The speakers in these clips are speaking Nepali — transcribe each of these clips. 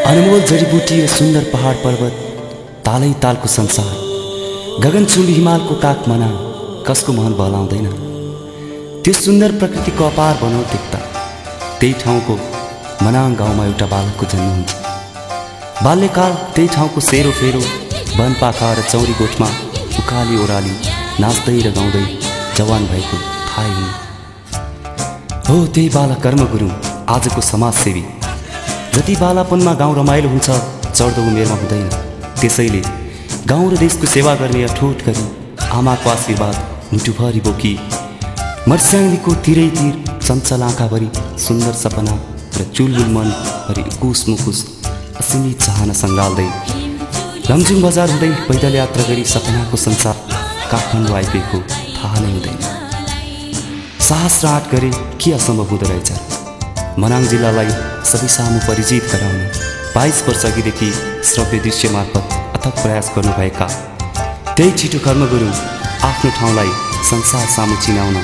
अनमोल जडीबुटी र सुन्दर पहाड पर्वत, तालै तालको संसार, गगनचुम्बी हिमालको काख मना कसको मन बहलाउँदैन। त्यो सुन्दर प्रकृतिको अपार बनाउ देख्दा त्यही ठाउँको मनाङ गाउँमा एउटा बालकको जन्म हुन्छ। बाल्यकाल त्यही ठाउँको सेरो फेरो, वनपाखा र चौरी गोठमा उकाली ओह्राली नाच्दै र गाउँदै जवान भएको थाहै हुन्। हो त्यही बालक कर्म गुरुङ, आजको समाजसेवी। जति बालापनमा गाउँ रमाइलो हुन्छ, चढ्दो उमेरमा हुँदैन। त्यसैले गाउँ र देशको सेवा गर्ने अठोट गरी आमाको आशीर्वाद मुटुभरि बोकी मर्स्याङ्गीको तिरै तिर चञ्चल आँखाभरि सुन्दर सपना र चुलबुल मनभरि कुस मुकुस असीमित चाहना सङ्गाल्दै लमजुङ बजार हुँदै पैदल यात्रा गरी सपनाको संसार काठमाडौँ आइपुगेको थाहा नै हुँदैन। साहस र आँट गरे के असम्भव हुँदो रहेछ। मनाङ जिल्लालाई सबै सामु परिचित गराउन 22 वर्ष अघिदेखि श्रव्य दृश्य मार्फत अथक प्रयास गर्नुभएका त्यही छिटो कर्म गुरुङ आफ्नो ठाउँलाई संसार सामु चिनाउन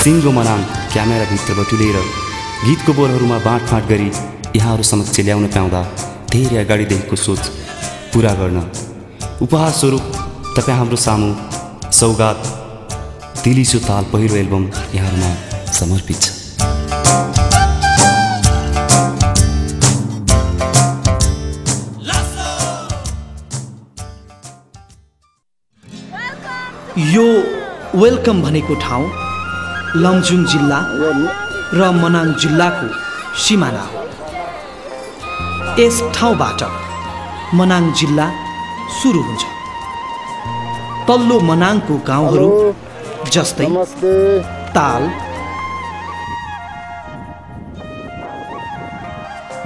सिङ्गो मनाङ क्यामेराभित्र बटुलेर गीतको बोलहरूमा बाँडफाँड गरी यहाँहरू समक्ष ल्याउन पाउँदा धेरै अगाडिदेखिको सोच पुरा गर्न उपहार स्वरूप तपाईँ हाम्रो सामु सौगात दिलिसो ताल पहिलो एल्बम यहाँहरूमा समर्पित छ। यो वेलकम भनेको ठाउँ लमजुङ जिल्ला र मनाङ जिल्लाको सिमाना हो। यस ठाउँबाट मनाङ जिल्ला सुरु हुन्छ। तल्लो मनाङको गाउँहरू जस्तै ताल,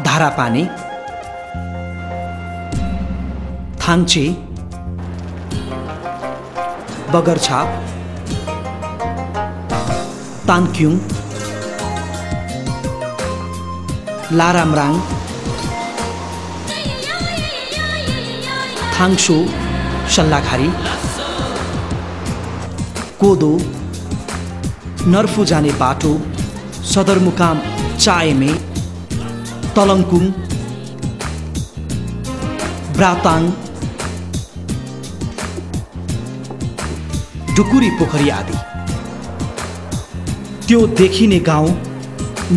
धारापानी, थाङचे, बगरछाप, तानक्युङ, लारामराङ, थाङसो, सल्लाघारी, कोदो, नर्फु जाने बाटो, सदरमुकाम चायमे, तलङ्कुङ, ब्राताङ, ढुकुरी पोखरी आदि। त्यो देखिने गाउँ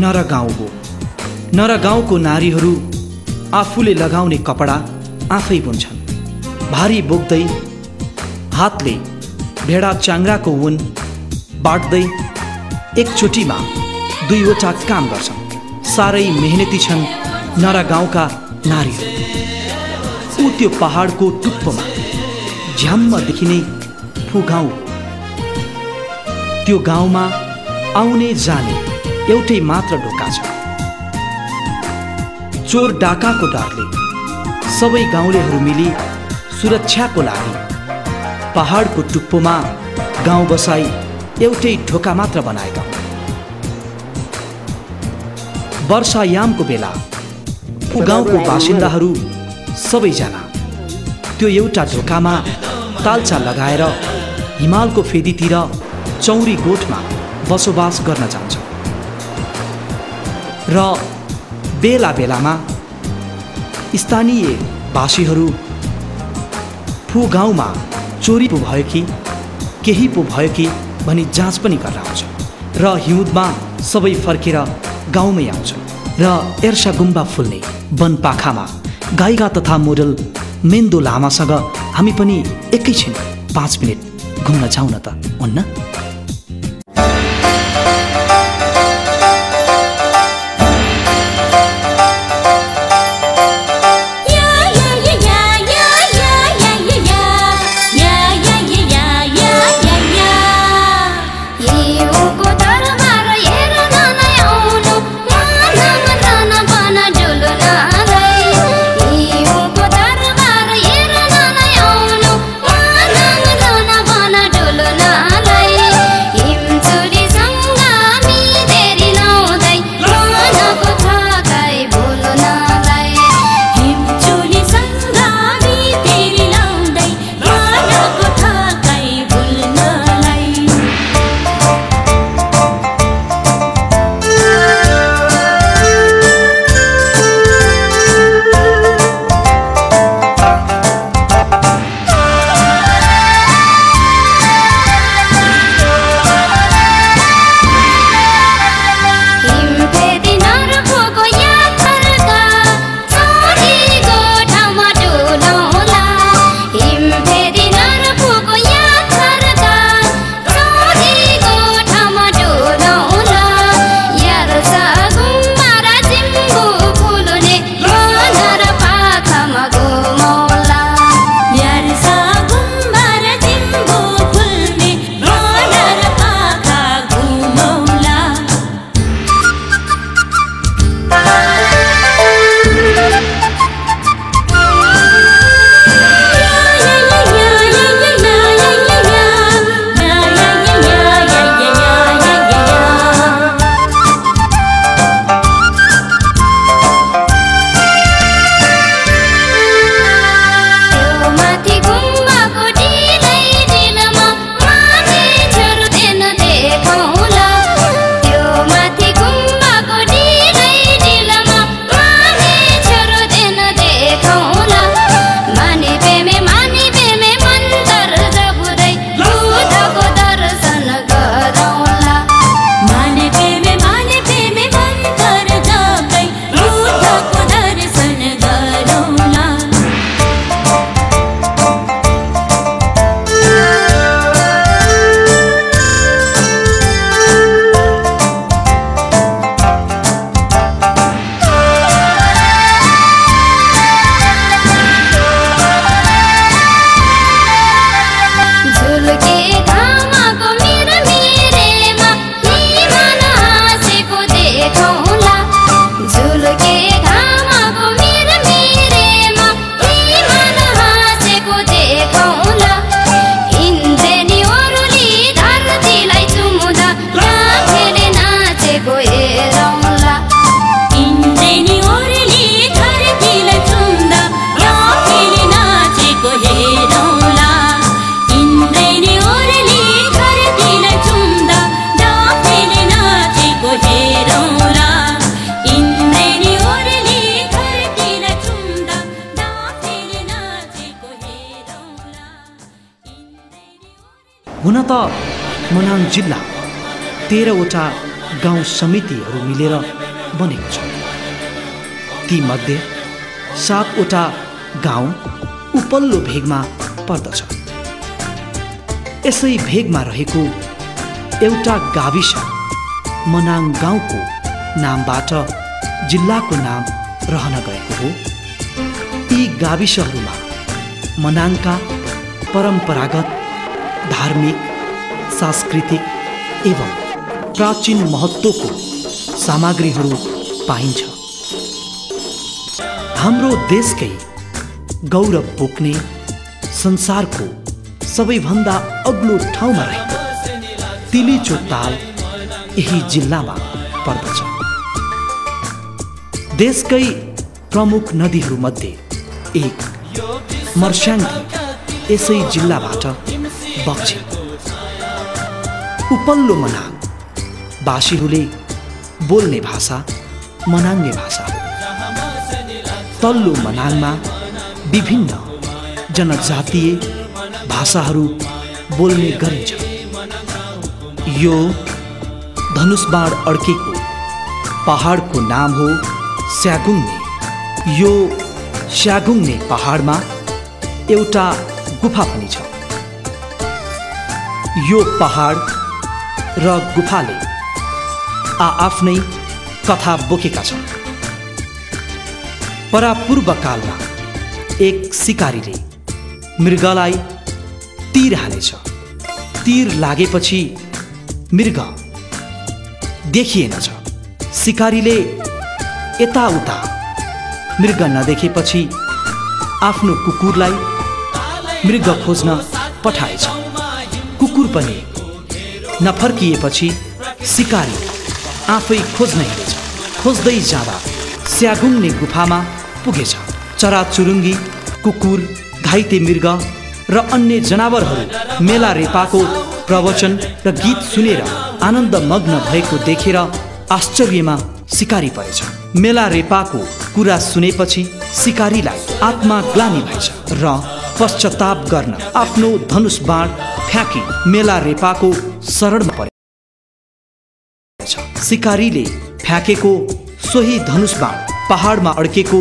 नरगाउँ हो। नरगाउँको नारीहरू आफूले लगाउने कपडा आफै बुन्छन्। भारी बोक्दै हातले भेडा च्याङ्राको ऊन बाट्दै एकचोटिमा 2वटा काम गर्छन्। साह्रै मेहनती छन् नरगाउँका नारीहरू। ऊ त्यो पहाडको टुप्पोमा झ्याम्म देखिने गाउँ। त्यो गाउँमा आउने जाने एउटै मात्र ढोका छ। चोर डाकाको डरले सबै गाउँलेहरू मिली सुरक्षाको लागि पहाडको टुप्पोमा गाउँ बसाई एउटै ढोका मात्र बनाएका हुन्। वर्षायामको बेला ऊ गाउँको बासिन्दाहरू सबैजना त्यो एउटा ढोकामा तालचा लगाएर हिमालको फेदीतिर चौरी गोठमा बसोबास गर्न जान्छ। र बेला बेलामा स्थानीय भाषीहरू फु गाउँमा चोरी पो भयो कि केही पो भयो कि भनी जाँच पनि गर्न आउँछ। र हिउँदमा सबै फर्केर गाउँमै आउँछन् र एर्सा गुम्बा फुल्ने वनपाखामा गायिका तथा मोडल मेन्दो लामासँग हामी पनि एकैछिन 5 मिनट घुम्न जाउँ न त, हुन्न? Bye. त मनाङ जिल्ला 13वटा गाउँ समितिहरू मिलेर बनेको छ। तीमध्ये 7वटा गाउँ उपल्लो भेगमा पर्दछ। यसै भेगमा रहेको एउटा गाविस मनाङ गाउँको नामबाट जिल्लाको नाम रहन गएको हो। यी गाविसहरूमा मनाङका परम्परागत धार्मिक, सांस्कृतिक एवं प्राचीन महत्त्वको सामग्रीहरू पाइन्छ। हाम्रो देशकै गौरव बोक्ने संसारको सबैभन्दा अग्लो ठाउँमा रहेको तिलीचो ताल यही जिल्लामा पर्दछ। देशकै प्रमुख नदीहरूमध्ये एक मर्स्याङ्गी यसै जिल्लाबाट बग्छ। उपल्लो मनाङ बासीहरूले बोल्ने भाषा मनाङ्गे भाषा हो। तल्लो मनाङमा विभिन्न जनजातीय भाषाहरू बोल्ने गरिन्छ। यो धनुषबाण अड्केको पहाडको नाम हो स्यागुङ्ने। यो स्यागुङ्ने पहाडमा एउटा गुफा पनि छ। यो पहाड र गुफाले आफ्नै कथा बोकेका छन्। परापूर्व कालमा एक सिकारीले मृगलाई तीर हालेछ। तीर लागेपछि मृग देखिएनछ। सिकारीले यताउता मृग नदेखेपछि आफ्नो कुकुरलाई मृग खोज्न पठाएछ। कुकुर पनि नफर्किएपछि सिकारी आफै खोज्न हिँडेछ। खोज्दै जाँदा स्यागुङ्ने गुफामा पुगेछ। चराचुरुङ्गी, कुकुर, घाइते मृग र अन्य जनावरहरू मेला रेपाको प्रवचन र गीत सुनेर आनन्दमग्न भएको देखेर आश्चर्यमा सिकारी परेछ। मेला रेपाको कुरा सुनेपछि सिकारीलाई आत्मा ग्लानि भएछ र पश्चाताप गर्न आफ्नो धनुष बाण फ्याँकी मेला रेपाको शरणमा परेछ। सिकारीले फ्याँकेको सोही धनुष बाण पहाडमा अड्केको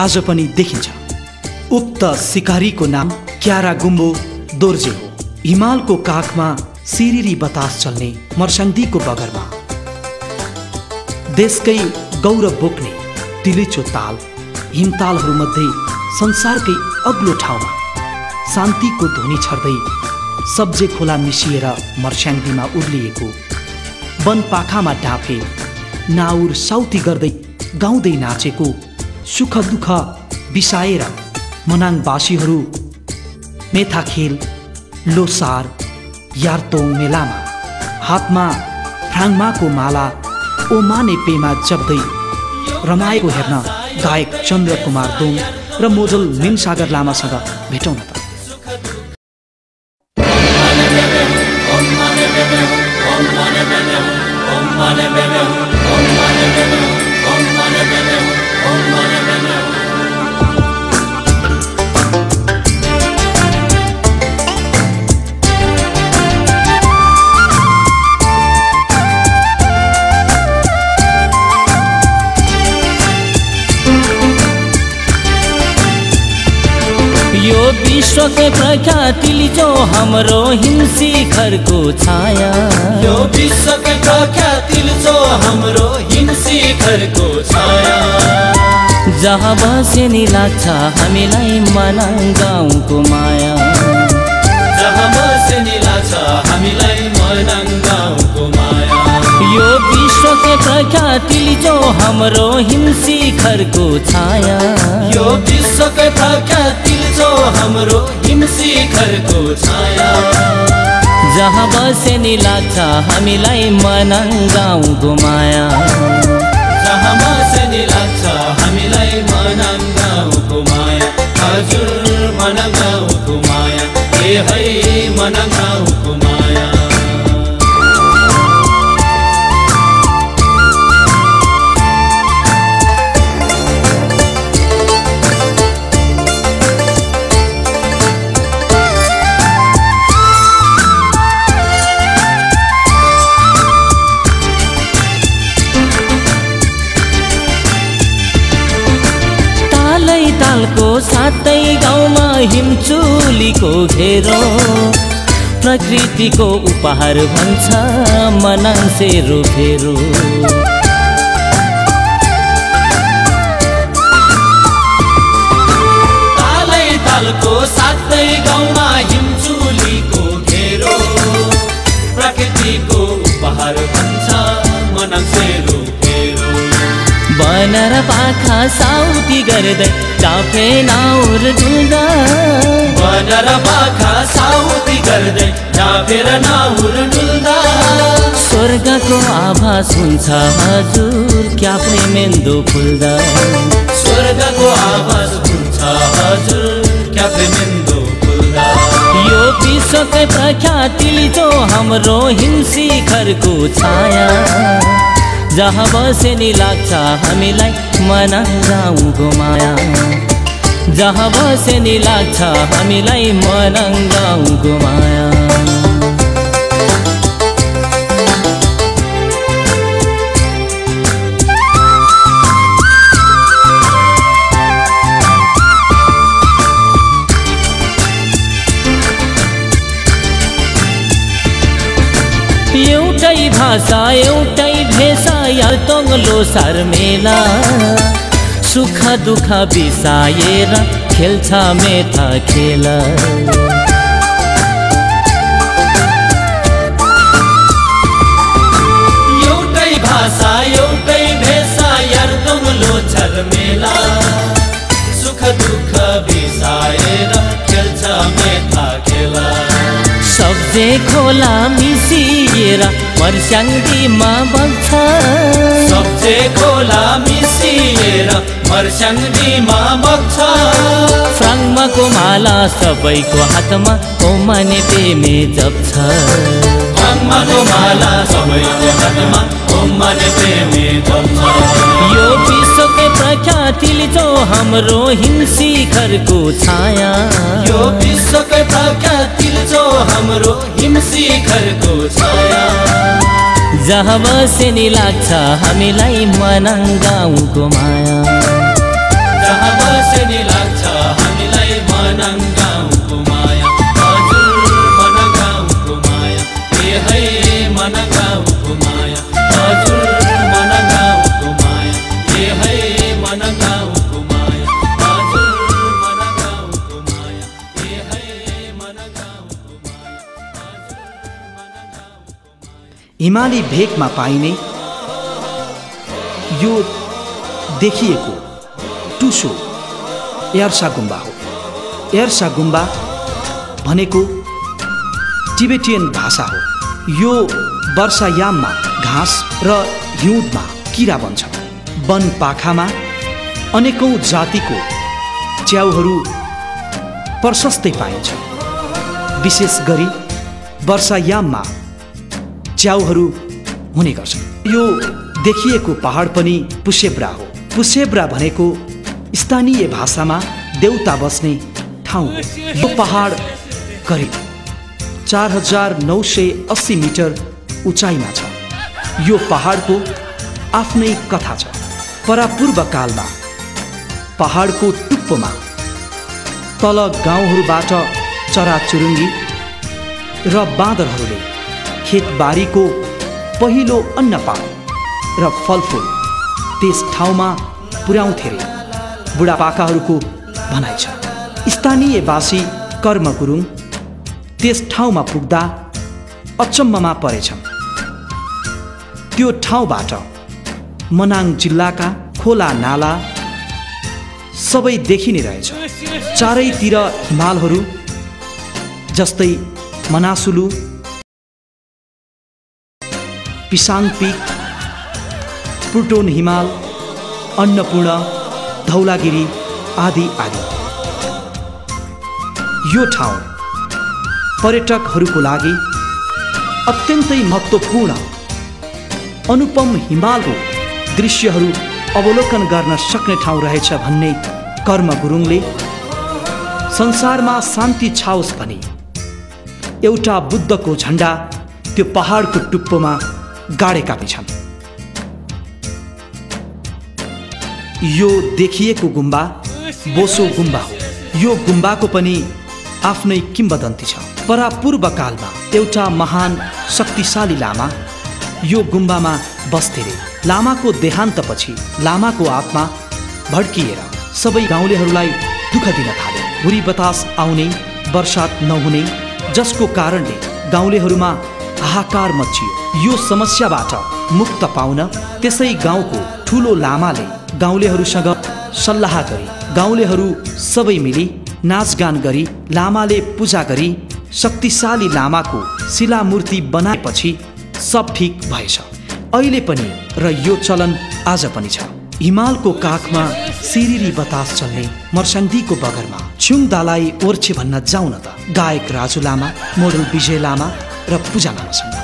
आज पनि देखिन्छ। उक्त सिकारीको नाम क्यारा गुम्बो दोर्जे हो। हिमालको काखमा सिरिरी बतास चल्ने मर्स्याङ्गीको बगरमा देशकै गौरव बोक्ने तिलीचो ताल हिमतालहरूमध्ये संसारकै अग्लो ठाउँमा शान्तिको ध्वनि छर्दै सब्जे खोला मिसिएर मर्स्याङ्गीमा उर्लिएको वनपाखामा डाँफे नाउर साउती गर्दै गाउँदै नाचेको सुख दुःख बिसाएर मनाङवासीहरू मेथाखेल, लोसार, यार्तोङ मेलामा हातमा फ्राङमाको माला ओमाने पेमा जप्दै रमाएको हेर्न गायक चन्द्र कुमार दोङ र मोजल मिनसागर लामासँग भेटौँ न त। यो विश्वकै प्रख्यात तिलीचो हाम्रो हिमशिखरको छाया। यो विश्वकै प्रख्यात तिलीचो हाम्रो हिमशिखरको छाया। जहाँ बसे नि लाग्छ हामीलाई मनाङ गाउँको माया। जहाँ बसे नि लाग्छ हामीलाई मनाङ गाउँको माया। यो विश्वकै प्रख्यात तिलीचो हाम्रो हिमशिखरको छाया। यो विश्वकै प्रख्यात तिलीचो हाम्रो हिमशिखरको छाया। जहाँ बसे नि लाग्छ हामीलाई मनाङ गाउँको माया। जहाँ बसे नि लाग्छ हामीलाई मनाङ गाउँको माया। हजुर मनाङ गाउँको माया, ए है मनाङ गाउँको माया। तालको सातै गाउँमा हिमचुलीको घेरो प्रकृतिको उपहार भन्छ मनाङसे रोफेरो तालै तालको सातै गाउँमा हिमचुलीको घेरो प्रकृतिको उपहार भन्छ मनाङसे रोफेरो बनर पाखा साउती गर्दै चाफे नाउर डुल्दा बनर पाखा साउती गर्दै चाफेर नाउर डुल्दा स्वर्गको आभास हुन्छ हजुर क्याफे मेन्दो फुल्दा स्वर्गको आभास हुन्छ हजुर क्याफे मेन्दो फुल्दा यो विश्वकै प्रख्याति जो हाम्रो हिमशिखरको छाया जहाँ बसे नि लाग्छ हामीलाई मनाङ गाउँको माया जहाँ बसे नि लाग्छ हामीलाई मनाङ गाउँको माया एउटै भाषा एउटै भेषा याल्तोङ लोसार मेला सुख दुःख बिसाएर खेल्छ मेथा खेल एउटै भाषा एउटै भेषा याल्तोङ लोसार मेला सुख दुःख बिसाएर खेल्छ मेथा खेल सब्जे खोला मिसिएर मर्स्याङ्गीमा बग्छ सब्जे खोला मिसिएर मर्स्याङ्गीमा बग्छ फ्राङ्माको माला सबैको हातमा ओमाने पेमे जप्छ फ्राङ्माको माला सबैको हातमा ओमाने पेमे जप्छ यो विश्वकै प्रख्यातिले जो हाम्रो हिमशिखरको छाया यो विश्वकै प्रख्यातिले जो हाम्रो हिमशिखरको छाया जहाँ बसे नि लाग्छ हामीलाई मनाङ गाउँको माया जहाँ बसे नि लाग्छ हामीलाई मनाङ गाउँको माया हजुर मनाङ गाउँको माया ए है मनाङ गाउँको माया हजुर मनाङ गाउँको माया ए है मनाङ गाउँको माया हजुर मनाङ गाउँको माया ए है मनाङ गाउँको माया हजुर मनाङ गाउँको माया। हिमाली भेगमा पाइने यो देखिएको टुसो एर्सा गुम्बा हो। एर्सा गुम्बा भनेको टिबेटियन भाषा हो। यो वर्षायाममा घाँस र हिउँदमा किरा बन्छ। वन पाखामा अनेकौं जातिको च्याउहरू प्रशस्तै पाइन्छ। विशेष गरी वर्षायाममा च्याउहरू हुने गर्छन्। यो देखिएको पहाड पनि पुसेब्रा हो। पुसेब्रा भनेको स्थानीय भाषामा देउता बस्ने ठाउँ हो। यो पहाड करिब 4980 मिटर उचाइमा छ। यो पहाडको आफ्नै कथा छ। परापूर्व कालमा पहाडको टुप्पोमा तल गाउँहरूबाट चराचुरुङ्गी र बाँदरहरूले खेतबारीको पहिलो अन्नपात र फलफुल त्यस ठाउँमा पुर्याउँथे रे बुढापाकाहरूको भनाइ छ। स्थानीयवासी कर्म गुरुङ त्यस ठाउँमा पुग्दा अचम्ममा परेछन्। त्यो ठाउँबाट मनाङ जिल्लाका खोला नाला सबै देखिने रहेछ। चारैतिर हिमालहरू जस्तै मनासुलु, पिसाङ पिक, पुर्टोन हिमाल, अन्नपूर्ण, धौलागिरी आदि आदि। यो ठाउँ पर्यटकहरूको लागि अत्यन्तै महत्त्वपूर्ण अनुपम हिमालको दृश्यहरू अवलोकन गर्न सक्ने ठाउँ रहेछ भन्ने कर्म गुरुङले संसारमा शान्ति छाओस् भनी एउटा बुद्धको झण्डा त्यो पहाडको टुप्पोमा गाडेका छन्। यो देखिएको गुम्बा बोसो गुम्बा हो। यो गुम्बाको पनि आफ्नै किम्बदन्ती छ। परापूर्व कालमा एउटा महान शक्तिशाली लामा यो गुम्बामा बस्थे रे। लामाको देहान्तपछि लामाको आत्मा भड्किएर सबै गाउँलेहरूलाई दुःख दिन थाल्यो। भुरी बतास आउने, वर्षात नहुने, जसको कारणले गाउँलेहरूमा हाहाकार मचियो। यो समस्याबाट मुक्त पाउन त्यसै गाउँको ठुलो लामाले गाउँलेहरूसँग सल्लाह गरे। गाउँलेहरू सबै मिली नाचगान गरी लामाले पूजा गरी शक्तिशाली लामाको शिलामूर्ति बनाएपछि सब ठिक भएछ। अहिले पनि र यो चलन आज पनि छ। हिमालको काखमा सिरिरी बतास चल्ने मर्स्याङ्दीको बगरमा छुङदालाई ओर्छे भन्न जाउँ न त। गायक राजु लामा, मोडल विजय लामा र पूजा लामासँग।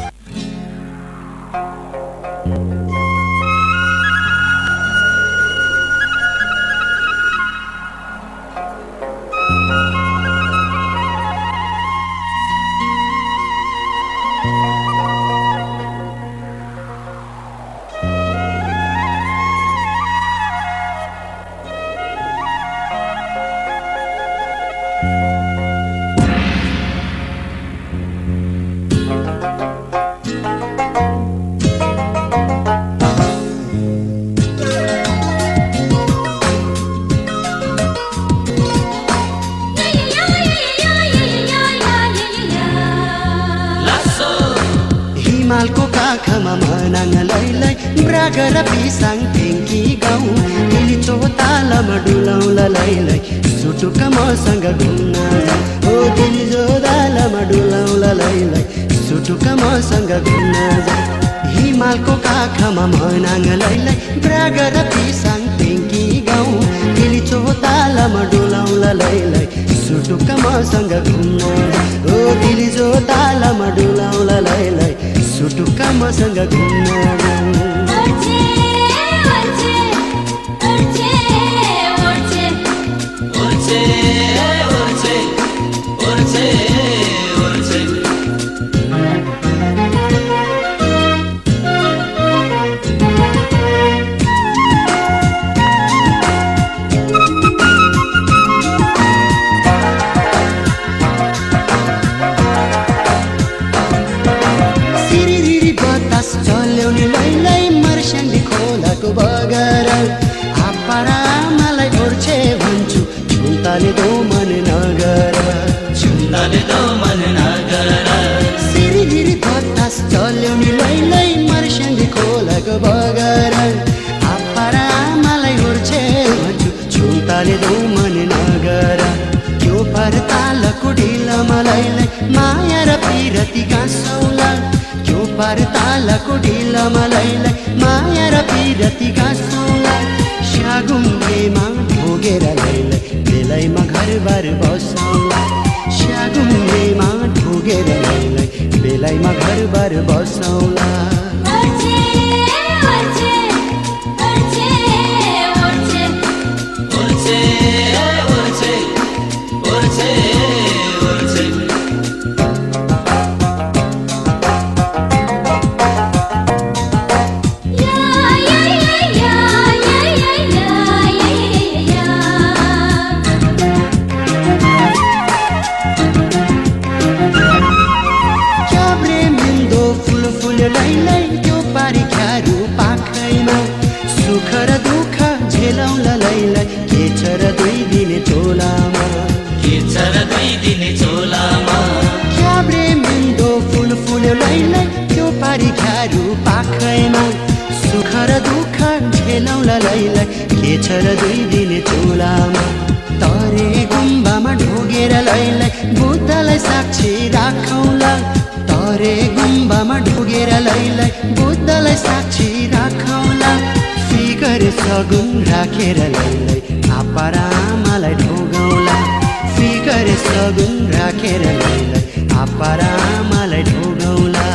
हिमालको काखमा मनाङ लैलै ब्रागर पिसाङ टेङ्की गाउँ दिलिचो तालमा डुलाउला लैलै सुटुक मसँग घुम्न जा। ओ दिलिचो तालमा डुलाउला लैलै सुटुक मसँग घुम्न जा। हिमालको काखमा मनाङ लैलै ब्रागर पिसाङ टेङ्की गाउँ दिलिचो तालमा डुलाउला लैलै सुटुक मसँग घुम्न जा। ओ दिलिचो तालमा डुलाउला लैलै सुटुक मसँग घुम्न जा। चल्याउने लैलै मर्स्याङ्दी खोलाको बगर आप्पारा मलाई ओर्छे भन्छु छुन्ताले दो मन नगर छुन्ताले दो मन नगर। सिरिरी बतास चल्याउने लैलै मर्स्याङ्दी खोलाको बगर आप्पारा मलाई ओर्छे भन्छु छुन्ताले दो मन नगर। त्यो पर तालको ढिलामा लैलै माया र पिरती गाँसौला। त्यो पर तालको ढिलामा लैलै माया र पिरती गाँसौला। स्यागुङ्गेमा ढोगेर लैलै बेलैमा घरबार बसौला। स्यागुङ्गेमा ढोगेर लैलै बेलैमा घरबार बसौला। लैलै त्यो पारी ख्यारु पाखैमा सुख र दुःख झेलाउला लैलै के छ र 2 दिन चोलामा के छ र 2 दिन चोलामा। क्याब्रे मिन्दो फुल फुल लैलै त्यो पारी ख्यारु पाखैमा सुख र दुःख झेलाउला लैलै के छ र 2 दिन चोलामा। तरे गुम्बामा ढोगेर लैलै बुद्धलाई साक्षी राखौला। तरे गुम्बामा ढोगेर लैलै बुद्धलाई साक्षी राखौला। फिगर सगुन राखेर लैलै आप्पारा आमालाई ढोगौला। फिगर सगुन राखेर लैलै आप्पारा आमालाई ढोगौला।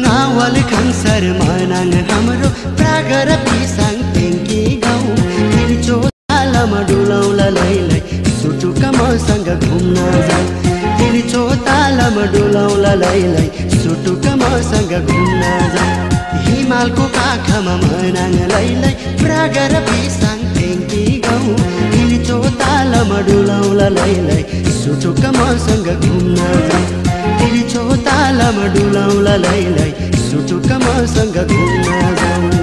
नावल खङ्सर मनाङ हाम्रो प्रागर पिसाङ टेङ्की गाउँ दिलिचो तालमा डुलाउला लैलै सुटुक मसँग घुम्न जाऊ। दिलिचो ताल लैलै सुटुक मसँग घुम्न जाऊ हिमालको काखमा मनाङ लैलै प्रागर पिसाङ टेङ्की गाउँ हिलचो तालमा डुलाउला लैलै सुटुक मसँग घुम्न जाऊ हिलचो तालमा डुलाउला लैलै सुटुक मसँग घुम्न जाऊ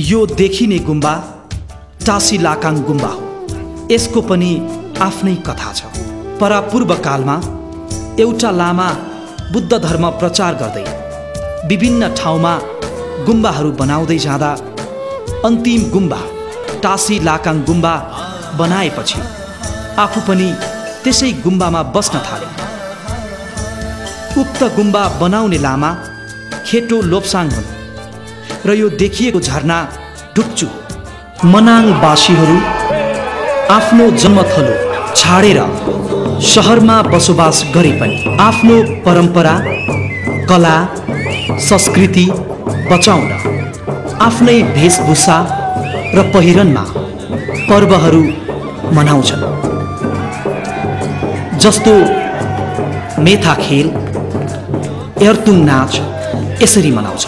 यो देखिने गुम्बा टासी लाकाङ गुम्बा हो। यसको पनि आफ्नै कथा छ। परापूर्व कालमा एउटा लामा बुद्ध धर्म प्रचार गर्दै विभिन्न ठाउँमा गुम्बाहरू बनाउँदै जाँदा अन्तिम गुम्बा टासी लाकाङ गुम्बा बनाएपछि आफू पनि त्यसै गुम्बामा बस्न थाले। उक्त गुम्बा बनाउने लामा खेटो लोप्साङ हुन् र यो देखिएको झरना डुक्चु हो। मनाङवासीहरू आफ्नो जन्मथलो छाडेर सहरमा बसोबास गरे पनि आफ्नो परम्परा कला संस्कृति बचाउन आफ्नै वेशभूषा र पहिरनमा पर्वहरू मनाउँछन्। जस्तो मेथा खेल एर्तुङ नाच यसरी मनाउँछ।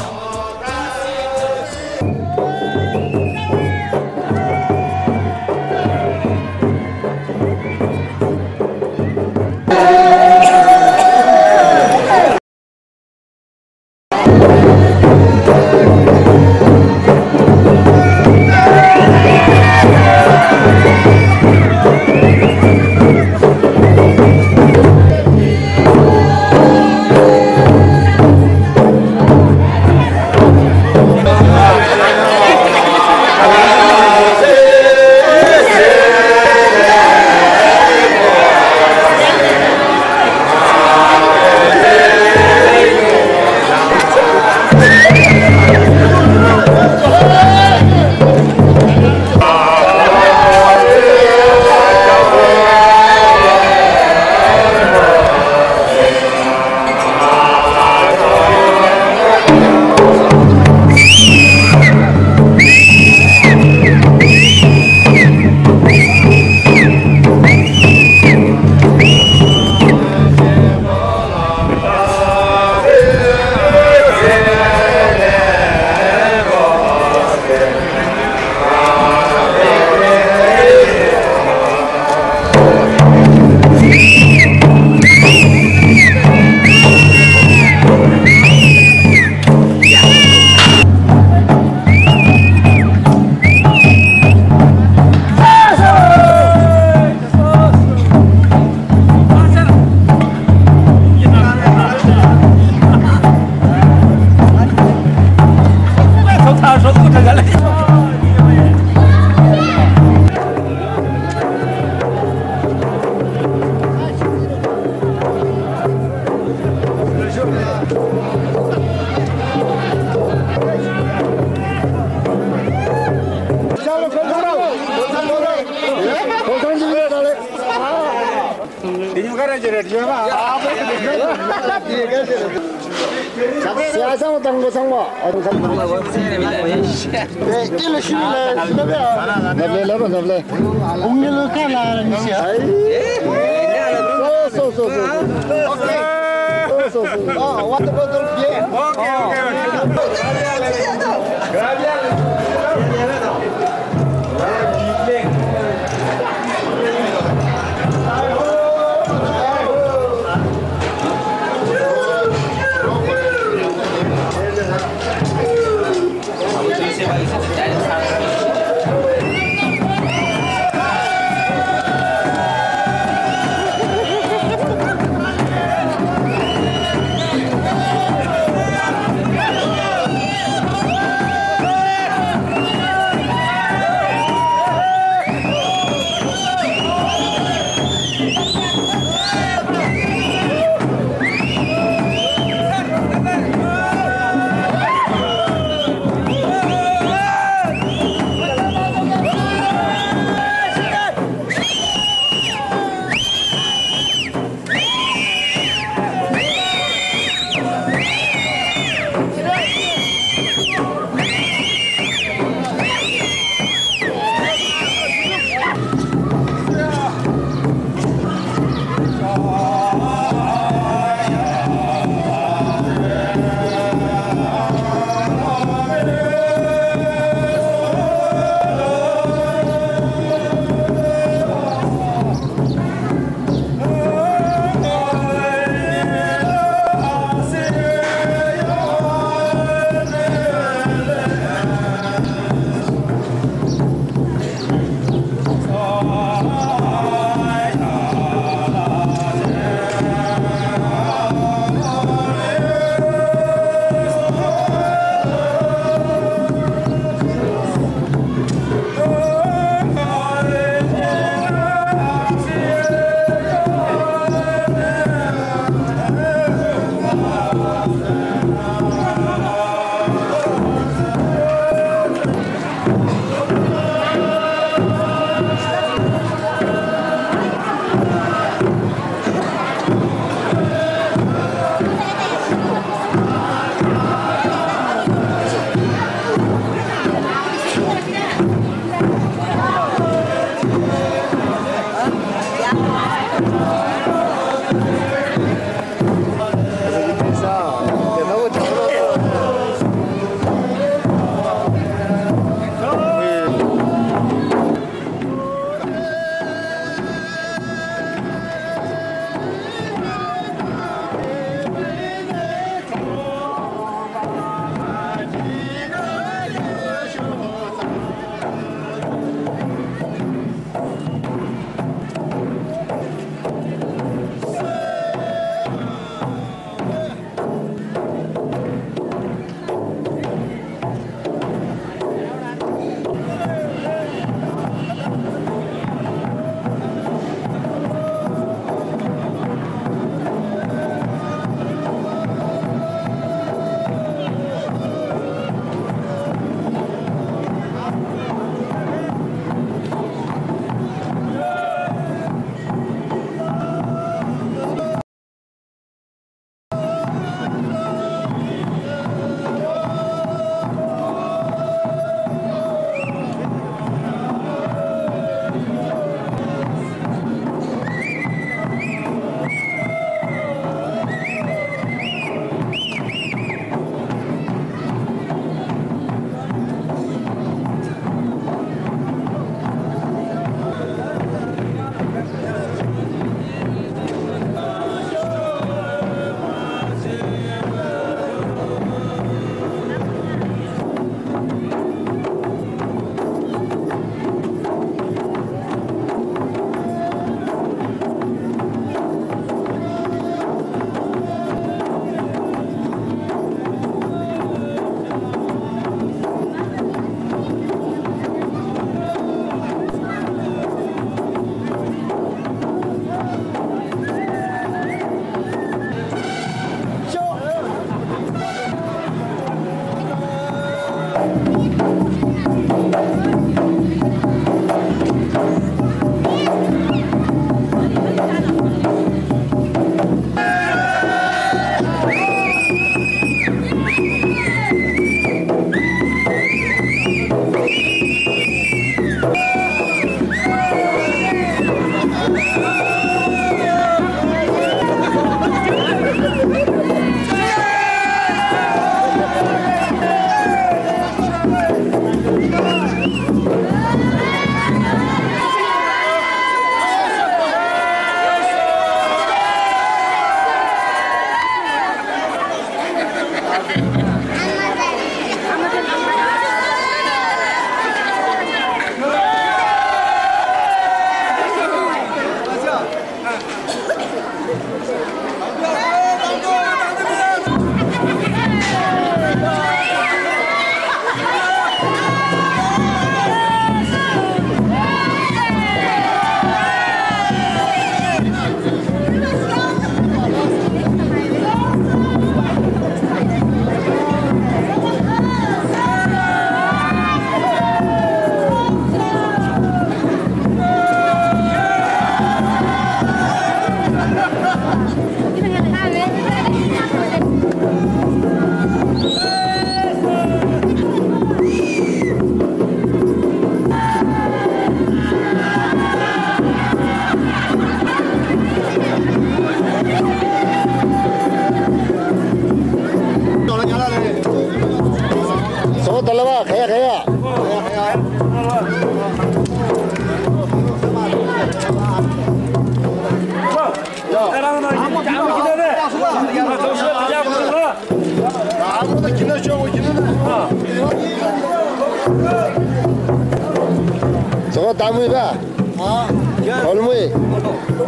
저거 나무이가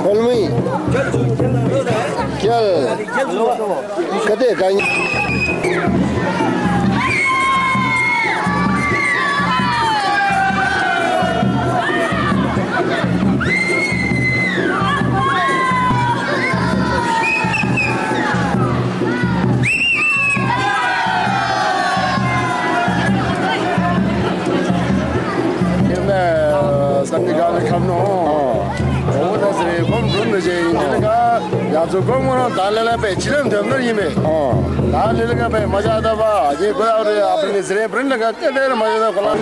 걸무이 결 그때 강 산디가는 감노 오다스리 봄rum느제 인데가 야조공으로 달래래 배치름 되는 이메 달래가 배 맞아다봐 제 고라우리 앞에 스레 브린다가 때데르 맞아다 콜라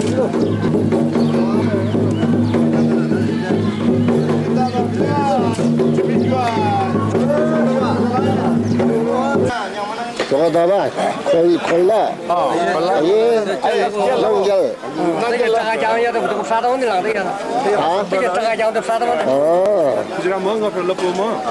저거 봐봐 거기 콜라 예 연결 제가 뭔가 별로 보면